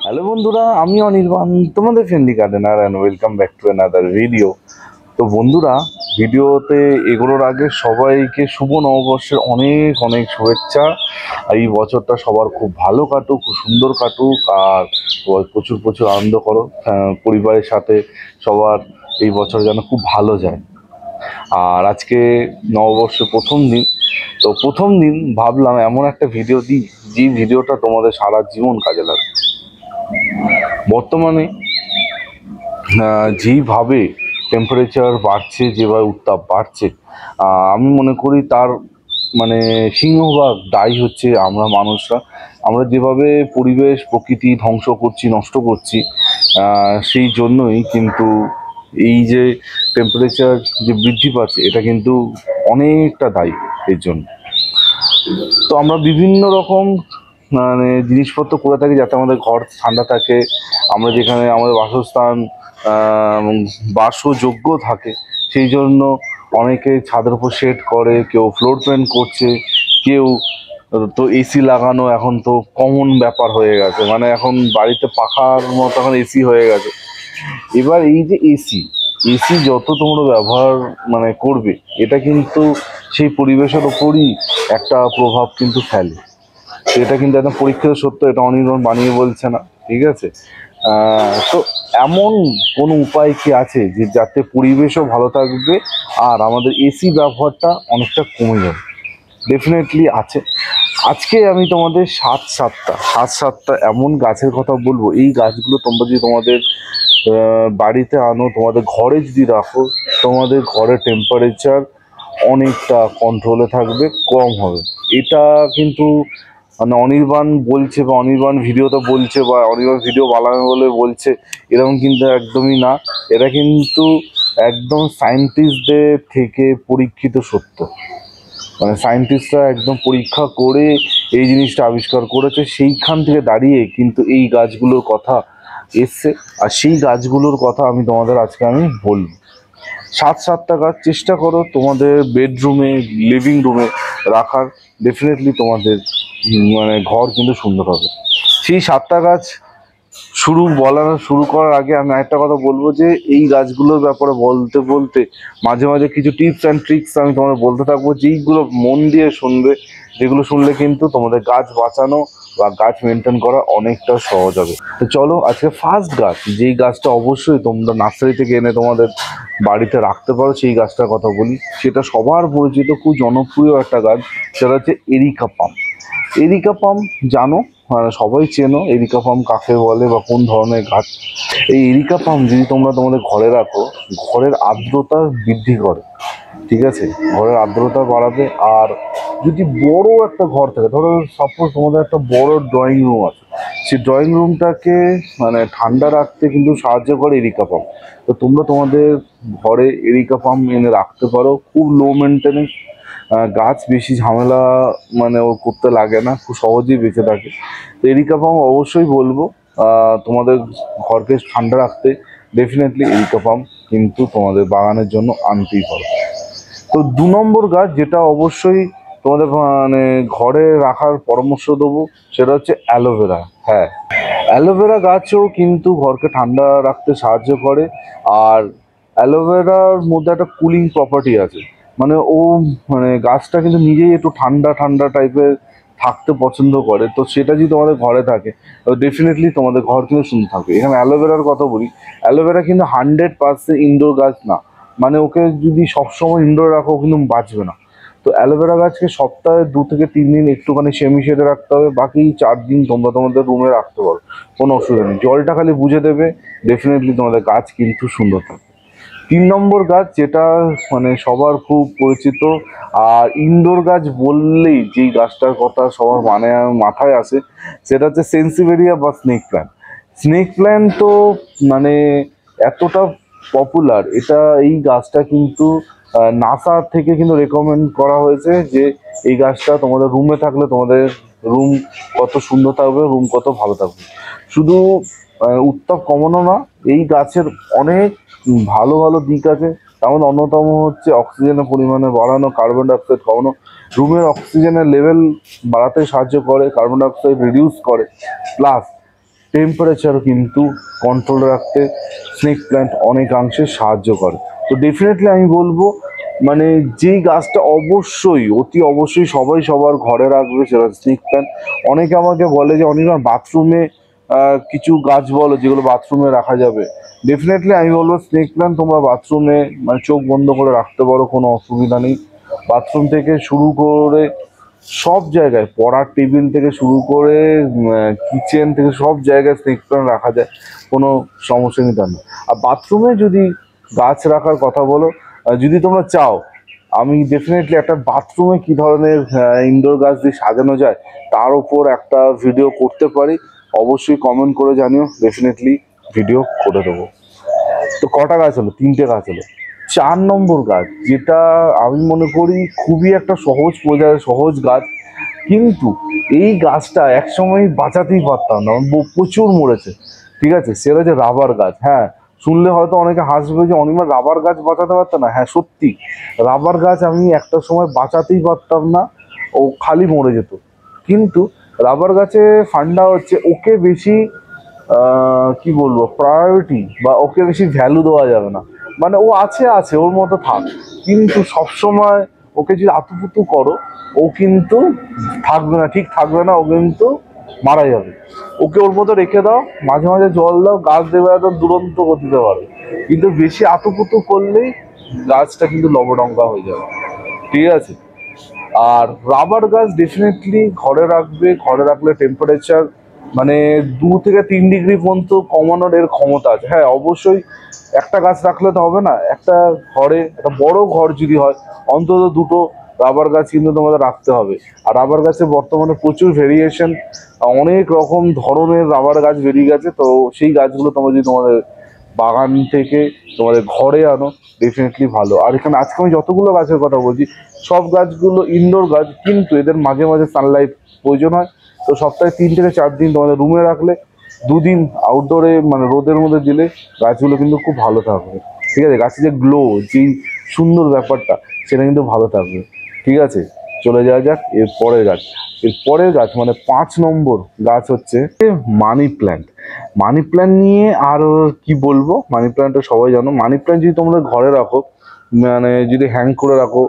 Hello বন্ধুরা, আমি অনির্বাণ, তোমাদের friendly gardener and welcome back to another video. তো বন্ধুরা, ভিডিওতে এগোনোর আগে সবাইকে শুভ নববর্ষের অনেক অনেক শুভেচ্ছা। এই বছরটা সবার খুব ভালো কাটুক, খুব সুন্দর কাটুক, আর সবাই প্রচুর প্রচুর আনন্দ করো পরিবারের সাথে। সবার এই বছর যেন খুব ভালো যায়। আর আজকে নববর্ষের প্রথম দিন, তো প্রথম দিন ভাবলাম এমন একটা ভিডিও দিই, যে ভিডিওটা তোমাদের সারা জীবন কাজে লাগবে। বর্তমানে যেইভাবে টেম্পারেচার বাড়ছে, যেভাবে উত্তাপ বাড়ছে, আমি মনে করি তার মানে সিংহভাগ দায়ী হচ্ছে আমরা মানুষরা। আমরা যেভাবে পরিবেশ প্রকৃতি ধ্বংস করছি, নষ্ট করছি, সেই জন্যই কিন্তু এই যে টেম্পারেচার যে বৃদ্ধি পাচ্ছে, এটা কিন্তু অনেকটা দায়ী এর জন্য। তো আমরা বিভিন্ন রকম জিনিসপত্র করে থাকি যাতে আমাদের ঘর ঠান্ডা থাকে, আমরা যেখানে আমাদের বাসস্থান বাসযোগ্য থাকে। সেই জন্য অনেকে ছাদের উপর শেড করে, কেউ ফ্লোর প্যান্ট করছে, কেউ তো এসি লাগানো এখন তো কমন ব্যাপার হয়ে গেছে, মানে এখন বাড়িতে পাখার মতো এখন এসি হয়ে গেছে। এবার এই যে এসি এসি যত তোমরা ব্যবহার করবে, এটা কিন্তু সেই পরিবেশের ওপরই একটা প্রভাব কিন্তু ফেলে। এটা কিন্তু একদম পরীক্ষিত সত্য, এটা অনির্বাণ বানিয়ে বলছে না, ঠিক আছে? তো এমন কোনো উপায় কি আছে যে যাতে পরিবেশও ভালো থাকবে আর আমাদের এসি ব্যবহারটা অনেকটা কমে যাবে? ডেফিনেটলি আছে। আজকে আমি তোমাদের সাত সাতটা এমন গাছের কথা বলবো। এই গাছগুলো তোমরা যদি তোমাদের বাড়িতে আনো, তোমাদের ঘরে যদি রাখো, তোমাদের ঘরের টেম্পারেচার অনেকটা কন্ট্রোলে থাকবে, কম হবে। এটা কিন্তু অনির্বাণ বলছে বা অনির্বাণ ভিডিওতে বলছে বা অনির্বাণ ভিডিও বানাবে বলে বলছে, এরকম কিন্তু একদমই না। এটা কিন্তু একদম সায়েন্টিস্টদের থেকে পরীক্ষিত সত্য। সায়েন্টিস্টরা একদম পরীক্ষা করে এই জিনিসটা আবিষ্কার করেছে, সেইখান থেকে দাঁড়িয়ে কিন্তু এই গাছগুলোর কথা এসছে। আর সেই গাছগুলোর কথা তোমাদের আজকে আমি বলবো। সাতটা গাছ চেষ্টা করো তোমাদের বেডরুমে, লিভিং রুমে রাখার। ডেফিনেটলি তোমাদের ঘর কিন্তু সুন্দর হবে। সেই 7টা গাছ শুরু করার আগে আমি একটা কথা বলবো, যে এই গাছগুলোর ব্যাপারে বলতে বলতে মাঝে মাঝে কিছু টিপস অ্যান্ড ট্রিক্স আমি তোমাদের বলতে থাকবো, যেইগুলো মন দিয়ে শুনবে, যেগুলো শুনলে কিন্তু তোমাদের গাছ বাঁচানো বা গাছ মেনটেন করা অনেকটা সহজ হবে। তো চলো, আজকে ফার্স্ট গাছ, যেই গাছটা অবশ্যই তোমরা নার্সারি থেকে এনে তোমাদের বাড়িতে রাখতে পারো, সেই গাছটার কথা বলি। সেটা সবার পরিচিত, খুব জনপ্রিয় একটা গাছ, সেটা হচ্ছে এরিকা পাম। এরিকা পাম জানো, সবাই চেনো এরিকা পাম কাকে বলে বা কোন ধরনের গাছ। এই এরিকা পাম যদি তোমরা তোমাদের ঘরে রাখো, ঘরের আর্দ্রতা বৃদ্ধি করে, ঠিক আছে? ঘরের আর্দ্রতা বাড়াবে। আর যদি বড় একটা ঘর থাকে, ধরো সাপোজ তোমাদের একটা বড় ড্রয়িং রুম আছে, সেই ড্রয়িং রুমটাকে ঠান্ডা রাখতে কিন্তু সাহায্য করে এরিকা পাম। তো তোমরা তোমাদের ঘরে এরিকা পাম এনে রাখতে পারো। খুব লো মেনটেনেন্স গাছ, বেশি ঝামেলা ও করতে লাগে না, খুব সহজেই বেঁচে থাকে। তো এরিকা পাম অবশ্যই বলবো তোমাদের ঘরকে ঠান্ডা রাখতে ডেফিনেটলি এরিকা পাম কিন্তু তোমাদের বাগানের জন্য আনতেই পারো। তো 2 নম্বর গাছ যেটা অবশ্যই তোমাদের ঘরে রাখার পরামর্শ দেবো, সেটা হচ্ছে অ্যালোভেরা। হ্যাঁ, অ্যালোভেরা গাছও কিন্তু ঘরকে ঠান্ডা রাখতে সাহায্য করে। আর অ্যালোভেরার মধ্যে একটা কুলিং প্রপার্টি আছে, ও গাছটা কিন্তু নিজেই একটু ঠান্ডা ঠান্ডা টাইপের থাকতে পছন্দ করে। তো সেটা যদি তোমাদের ঘরে থাকে, ডেফিনেটলি তোমাদের ঘর কিন্তু সুন্দর থাকবে। এখানে অ্যালোভেরার কথা বলি, অ্যালোভেরা কিন্তু 100% ইনডোর গাছ না, ওকে যদি সবসময় ইনডোর রাখো কিন্তু বাঁচবে না। তো অ্যালোভেরা গাছকে সপ্তাহে 2 থেকে 3 দিন একটুখানি সেমি শেডে রাখতে হবে, বাকি 4 দিন তোমরা তোমাদের রুমে রাখতে পারো, কোনো অসুবিধা নেই। জলটা খালি বুঝে দেবে, ডেফিনেটলি তোমাদের গাছ কিন্তু সুন্দর থাকবে। 3 নম্বর গাছ যেটা সবার খুব পরিচিত, আর ইনডোর গাছ বললেই যেই গাছটার কথা সবার মাথায় আসে, সেটা হচ্ছে সেন্সিভেরিয়া বা স্নেক প্ল্যান্ট। স্নেক প্ল্যান্ট তো এতটা পপুলার, এই গাছটা কিন্তু নাসা থেকে কিন্তু রেকমেন্ড করা হয়েছে যে এই গাছটা তোমাদের রুমে থাকলে তোমাদের রুম কত সুন্দর থাকবে, রুম কত ভালো থাকবে। শুধু উত্তাপ কমানো না, এই গাছের অনেক ভালো ভালো দিক আছে। তার মধ্যে অন্যতম হচ্ছে অক্সিজেনের পরিমাণে বাড়ানো, কার্বন ডাইঅক্সাইড কমানো। রুমের অক্সিজেনের লেভেল বাড়াতে সাহায্য করে, কার্বন ডাইঅক্সাইড রিডিউস করে, প্লাস টেম্পারেচারও কিন্তু কন্ট্রোল রাখতে স্নেক প্ল্যান্ট অনেকাংশে সাহায্য করে। তো ডেফিনেটলি আমি বলবো মানে যেই গাছটা অবশ্যই অতি অবশ্যই সবাই সবার ঘরে রাখবে সেটা স্নেক প্ল্যান্ট। অনেকে আমাকে বলে যে অনির্বাণ বাথরুমে কিছু গাছ বলো যেগুলো বাথরুমে রাখা যাবে। ডেফিনেটলি আমি বলবো স্নেক প্ল্যান্ট তোমরা বাথরুমে মানে চোখ বন্ধ করে রাখতে পারো, কোনো অসুবিধা নেই। বাথরুম থেকে শুরু করে সব জায়গায়, পড়ার টেবিল থেকে শুরু করে কিচেন থেকে সব জায়গায় স্নেক প্ল্যান্ট রাখা যায়, কোনো সমস্যা নেই তার না। আর বাথরুমে যদি গাছ রাখার কথা বলো, যদি তোমরা চাও আমি ডেফিনেটলি একটা বাথরুমে কি ধরনের ইনডোর গাছ দিয়ে সাজানো যায় তার উপর একটা ভিডিও করতে পারি। অবশ্যই কমেন্ট করে জানিও, ডেফিনেটলি ভিডিও করে দেবো। তো কটা গাছ হলো? 3টে গাছ হলো। 4 নম্বর গাছ, যেটা আমি মনে করি খুবই একটা সহজ গাছ, কিন্তু এই গাছটা একসময় বাঁচাতেই পারতাম না, প্রচুর মরেছে। ঠিক আছে, সেটা যে রাবার গাছ। হ্যাঁ, শুনলে হয়তো অনেকে হাসবে যে অনির্বাণ রাবার গাছ বাঁচাতে পারতাম না। হ্যাঁ সত্যি, রাবার গাছ আমি একটা সময় বাঁচাতেই পারতাম না, ও খালি মরে যেত। কিন্তু রাবার গাছে ফান্ডা হচ্ছে ওকে বেশি কি বলবো প্রায়োরিটি বা ওকে বেশি ভ্যালু দেওয়া যাবে না। মানে ও আছে ওর মতো থাক, কিন্তু সবসময় ওকে যদি আতুপুতু করো ও কিন্তু থাকবে না, ঠিক থাকবে না, ও কিন্তু মারা যাবে। ওকে ওর মতো রেখে দাও, মাঝে মাঝে জল দাও, গাছ দেবে একদম দুরন্ত গতিতে পারবে। কিন্তু বেশি আতুপুতু করলেই গাছটা কিন্তু লবডঙ্কা হয়ে যাবে। ঠিক আছে, আর রাবার গাছ ডেফিনেটলি ঘরে রাখবে। ঘরে রাখলে টেম্পারেচার মানে 2 থেকে 3 ডিগ্রি পর্যন্ত কমানোর এর ক্ষমতা আছে। হ্যাঁ অবশ্যই একটা গাছ রাখলে তো হবে না, একটা ঘরে একটা বড় ঘর যদি হয় অন্তত 2টো রাবার গাছ কিন্তু তোমাদের রাখতে হবে। আর রাবার গাছে বর্তমানে প্রচুর ভেরিয়েশন, অনেক রকম ধরনের রাবার গাছ বেরিয়ে গেছে। তো সেই গাছগুলো তোমরা যদি তোমাদের বাগান থেকে তোমাদের ঘরে আনো ডেফিনেটলি ভালো। আর এখানে আজকে আমি যতগুলো গাছের কথা বলছি সব গাছগুলো ইনডোর গাছ, কিন্তু এদের মাঝে মাঝে সানলাইট প্রয়োজন হয়। তো সপ্তাহে 3 থেকে 4 দিন তোমাদের রুমে রাখলে 2 দিন আউটডোরে মানে রোদের মধ্যে দিলে গাছগুলো কিন্তু খুব ভালো থাকবে। ঠিক আছে, গাছের যে গ্লো, যেই সুন্দর ব্যাপারটা সেটা কিন্তু ভালো থাকবে। ঠিক আছে, চলে যাওয়া যাক এর পরের গাছ। এর পরের গাছ মানে 5 নম্বর গাছ হচ্ছে মানি প্ল্যান্ট। মানি প্ল্যান্ট নিয়ে আর কি বলবো, মানি প্ল্যান্টটা সবাই জানো। মানি প্ল্যান্ট যদি তোমরা ঘরে রাখো মানে যদি হ্যাং করে রাখো,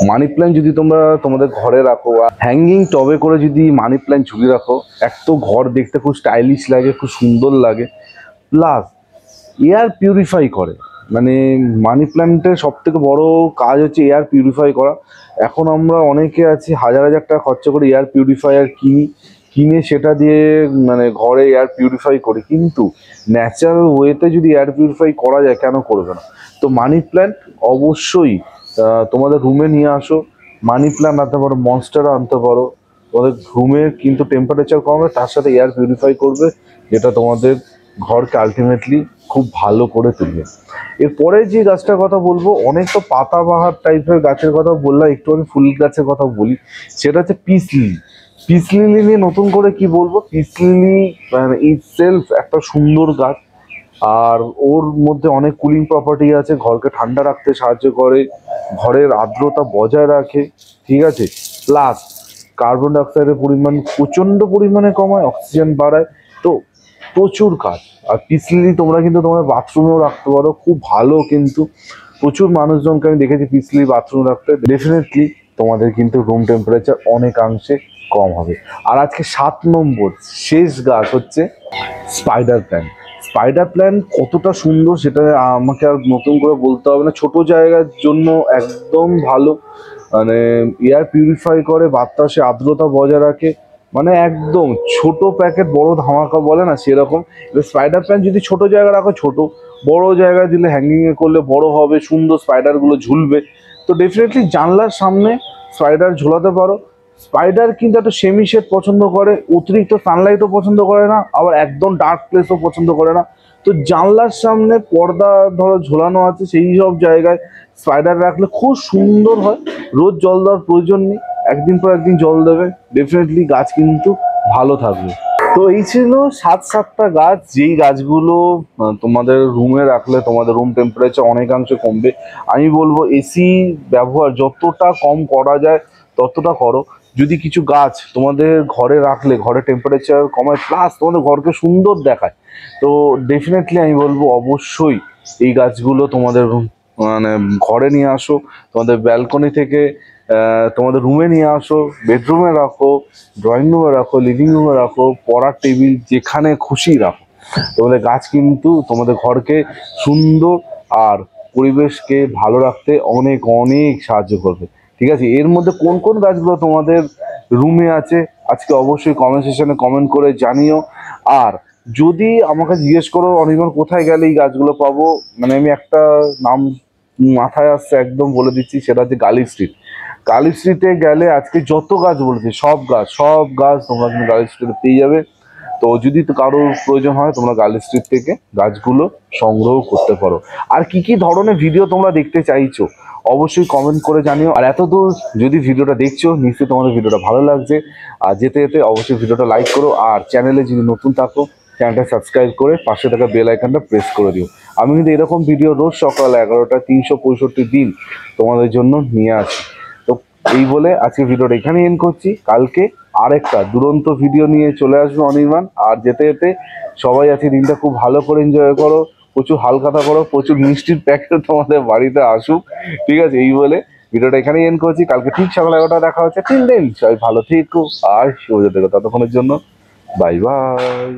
মানি প্ল্যান্ট যদি তোমরা তোমাদের ঘরে রাখো হ্যাঙ্গিং টবে করে যদি মানি প্ল্যান্ট ঝুলিয়ে রাখো, এক তো ঘর দেখতে খুব স্টাইলিশ লাগে, খুব সুন্দর লাগে, প্লাস এয়ার পিউরিফাই করে। মানে মানি প্ল্যান্টের সব থেকে বড় কাজ হচ্ছে এয়ার পিউরিফাই করা। এখন আমরা অনেকে আছি হাজার হাজার টাকা খরচা করে এয়ার পিউরিফায়ার কিনে সেটা দিয়ে মানে ঘরে এয়ার পিউরিফাই করি, কিন্তু ন্যাচারাল ওয়েতে যদি এয়ার পিউরিফাই করা যায় কেন করবে না। তো মানি প্ল্যান্ট অবশ্যই তোমাদের রুমে নিয়ে আসো। মানি প্ল্যান্ট আনতে পারো, মনস্টার আনতে পারো, তোমাদের রুমের কিন্তু টেম্পারেচার কমবে, তার সাথে এয়ার পিউরিফাই করবে, যেটা তোমাদের ঘরকে আলটিমেটলি খুব ভালো করে তুলবে। এরপরে যে গাছটার কথা বলবো, অনেক তো পাতাবাহার টাইপের গাছের কথা বললাম, একটু আমি ফুল গাছের কথা বলি, সেটা হচ্ছে পিস লিলি। পিস লিলি নিয়ে নতুন করে কি বলবো, পিস লিলি মানে ইটসেলফ একটা সুন্দর গাছ, আর ওর মধ্যে অনেক কুলিং প্রপার্টি আছে, ঘরকে ঠান্ডা রাখতে সাহায্য করে, ঘরের আর্দ্রতা বজায় রাখে। ঠিক আছে, প্লাস কার্বন ডাইঅক্সাইডের পরিমাণ প্রচণ্ড পরিমাণে কমায়, অক্সিজেন বাড়ায়। তো প্রচুর কাজ। আর পিস লিলি তোমরা কিন্তু তোমার বাথরুমেও রাখতে পারো, খুব ভালো। কিন্তু প্রচুর মানুষজনকে আমি দেখেছি পিস লিলি বাথরুম রাখতে, ডেফিনেটলি তোমাদের কিন্তু রুম টেম্পারেচার অনেকাংশে কম হবে। আর আজকে 7 নম্বর শেষ গাছ হচ্ছে স্পাইডার প্ল্যান্ট। স্পাইডার প্ল্যান্ট কতটা সুন্দর সেটা আমাকে আর নতুন করে বলতে হবে না। ছোট জায়গার জন্য একদম ভালো, মানে এয়ার পিউরিফাই করে, বাতাসে আর্দ্রতা বজায় রাখে, মানে একদম ছোট প্যাকেট বড় ধামাকা বলে না সেরকম। স্পাইডার প্ল্যান্ট যদি ছোট জায়গায় রাখো ছোট, বড় জায়গায় দিলে হ্যাঙ্গিংয়ে করলে বড় হবে, সুন্দর স্পাইডারগুলো ঝুলবে। তো ডেফিনেটলি জানলার সামনে স্পাইডার ঝোলাতে পারো। স্পাইডার কিন্তু একটা সেমি শেড পছন্দ করে, অতিরিক্ত সানলাইটও পছন্দ করে না, আবার একদম ডার্ক প্লেসও পছন্দ করে না। তো জানলার সামনে পর্দা ধরো ঝোলানো আছে, সেই সব জায়গায় স্পাইডার রাখলে খুব সুন্দর হয়। রোজ জল দেওয়ার প্রয়োজন নেই, একদিন পর একদিন জল দেবে, ডেফিনেটলি গাছ কিন্তু ভালো থাকবে। তো এই ছিল 7টা গাছ, যেই গাছগুলো তোমাদের রুমে রাখলে তোমাদের রুম টেম্পারেচার অনেকাংশে কমবে। আমি বলবো এসি ব্যবহার যতটা কম করা যায় ততটা করো, যদি কিছু গাছ তোমাদের ঘরে রাখলে ঘরে টেম্পারেচার কমায় প্লাস তোমাদের ঘরকে সুন্দর দেখায়, তো ডেফিনেটলি আমি বলবো অবশ্যই এই গাছগুলো তোমাদের মানে ঘরে নিয়ে আসো, তোমাদের ব্যালকনি থেকে তোমাদের রুমে নিয়ে আসো, বেডরুমে রাখো, ড্রয়িং রুমে রাখো, লিভিং রুমে রাখো, পড়ার টেবিল যেখানে খুশি রাখো। তোমাদের গাছ কিন্তু তোমাদের ঘরকে সুন্দর আর পরিবেশকে ভালো রাখতে অনেক অনেক সাহায্য করবে। ঠিক আছে, এর মধ্যে কোন কোন গাছগুলো তোমাদের রুমে আছে আজকে অবশ্যই কমেন্ট সেকশনে কমেন্ট করে জানিও। আর যদি আমাকে জিজ্ঞেস করো অনির্বাণ কোথায় গেলে এই গাছগুলো পাবো, মানে আমি একটা নাম মাথায় আসছে একদম বলে দিচ্ছি, সেটা হচ্ছে গার্লি স্ট্রিট। গার্লি স্ট্রিটে গেলে আজকে যত গাছ বলেছি সব গাছ তোমরা কিন্তু গার্লি স্ট্রিটে পেয়ে যাবে। তো যদি কারোর প্রয়োজন হয় তোমরা গার্লি স্ট্রিট থেকে গাছগুলো সংগ্রহ করতে পারো। আর কি কি ধরনের ভিডিও তোমরা দেখতে চাইছো অবশ্যই কমেন্ট করে জানিও। আর এতদূর যদি ভিডিওটা দেখছো নিশ্চয়ই তোমাদের ভিডিওটা ভালো লাগছে। আর যেতে যেতে অবশ্যই ভিডিওটা লাইক করো, আর চ্যানেলে যদি নতুন থাকো চ্যানেলটা সাবস্ক্রাইব করে পাশে থাকা বেল আইকনটা প্রেস করে দিও। আমি কিন্তু এরকম ভিডিও রোজ সকাল 11টা 365 দিন তোমাদের জন্য নিয়ে আসি। তো এই বলে আজকে ভিডিওটা এখানে এন্ড করছি, কালকে আরেকটা দুরন্ত ভিডিও নিয়ে চলে আসবো অনির্বাণ। আর যেতে যেতে সবাই আছে দিনটা খুব ভালো করে এনজয় করো, প্রচুর হালখাতা করো, প্রচুর মিষ্টির প্যাকেট তোমাদের বাড়িতে আসুক। ঠিক আছে, এই বলে ভিডিওটা এখানেই এন্ড করছি, কালকে ঠিক সকাল 11টা দেখা হচ্ছে। টিল দেন সবাই ভালো থেকো আর সুস্থ থেকো, ততক্ষণের জন্য বাই বাই।